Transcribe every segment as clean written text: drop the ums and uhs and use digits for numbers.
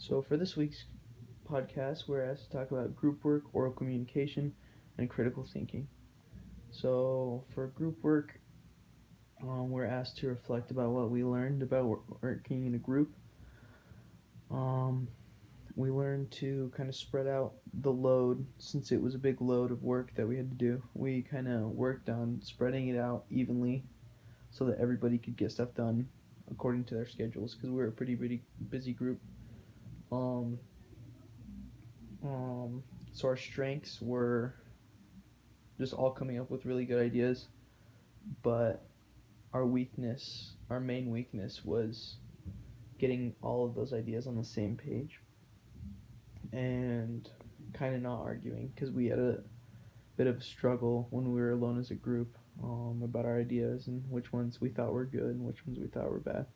So, for this week's podcast, we're asked to talk about group work, oral communication, and critical thinking. So, for group work, we're asked to reflect about what we learned about working in a group. Um, we learned to kind of spread out the load since it was a big load of work that we had to do. We kind of worked on spreading it out evenly so that everybody could get stuff done according to their schedules because we were a pretty busy group. Um, so our strengths were just all coming up with really good ideas, but our main weakness was getting all of those ideas on the same page and kind of not arguing because we had a bit of a struggle when we were alone as a group about our ideas and which ones we thought were good and which ones we thought were bad.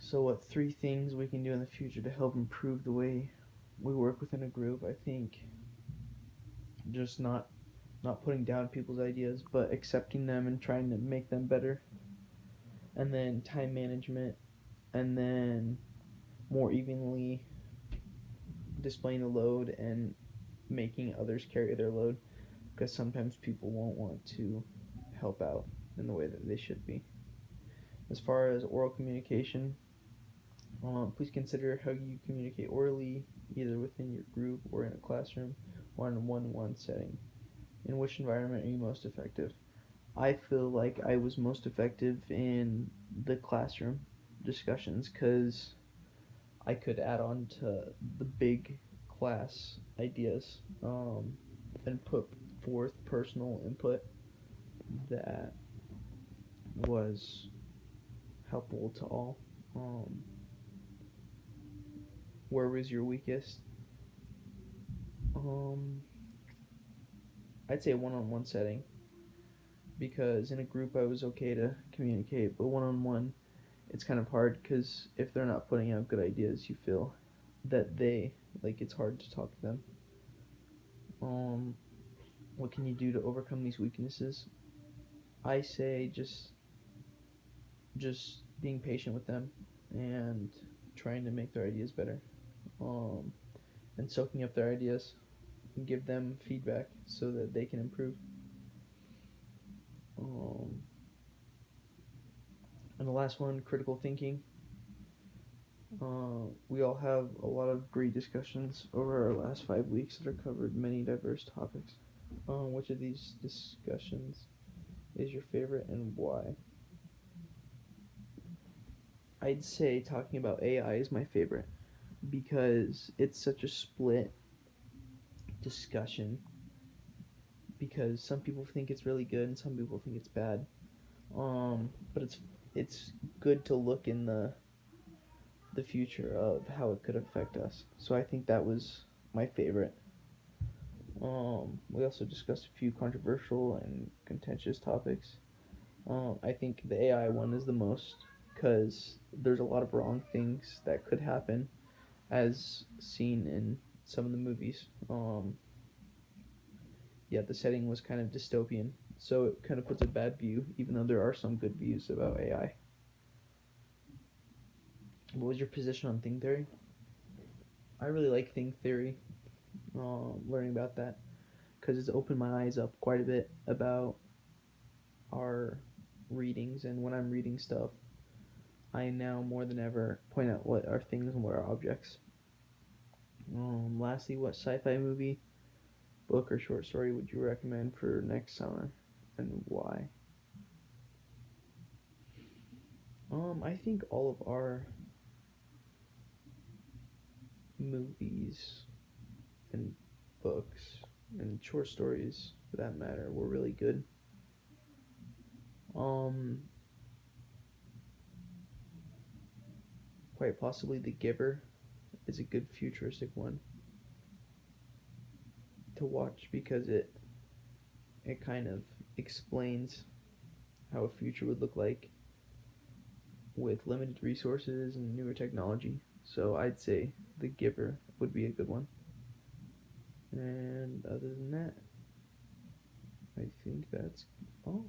So, what three things we can do in the future to help improve the way we work within a group? I think just not putting down people's ideas, but accepting them and trying to make them better. And then time management, and then more evenly displaying the load and making others carry their load because sometimes people won't want to help out in the way that they should be. As far as oral communication, please consider how you communicate orally, either within your group or in a classroom or in a one-on-one setting. In which environment are you most effective? I feel like I was most effective in the classroom discussions because I could add on to the big class ideas and put forth personal input that was helpful to all. Um, where was your weakest? Um, I'd say one-on-one setting because in a group I was okay to communicate, but one-on-one it's kind of hard because if they're not putting out good ideas, you feel that it's hard to talk to them. Um, what can you do to overcome these weaknesses? I say just being patient with them and trying to make their ideas better. Um, and soaking up their ideas and give them feedback so that they can improve. Um, and the last one, critical thinking. We all have a lot of great discussions over our last 5 weeks that have covered many diverse topics. Which of these discussions is your favorite and why? I'd say talking about AI is my favorite because it's such a split discussion because some people think it's really good and some people think it's bad. But it's good to look in the future of how it could affect us. So I think that was my favorite. We also discussed a few controversial and contentious topics. I think the AI one is the most because there's a lot of wrong things that could happen as seen in some of the movies. Yeah, the setting was kind of dystopian, so it kind of puts a bad view, even though there are some good views about AI. What was your position on thing theory? I really like thing theory, learning about that, because it's opened my eyes up quite a bit about our readings, and when I'm reading stuff, I now more than ever point out what are things and what are objects. Lastly, what sci-fi movie, book, or short story would you recommend for next summer, and why? I think all of our movies and books and short stories, for that matter, were really good. Um, quite possibly The Giver is a good futuristic one to watch because it kind of explains how a future would look like with limited resources and newer technology. So I'd say The Giver would be a good one. And other than that, I think that's all.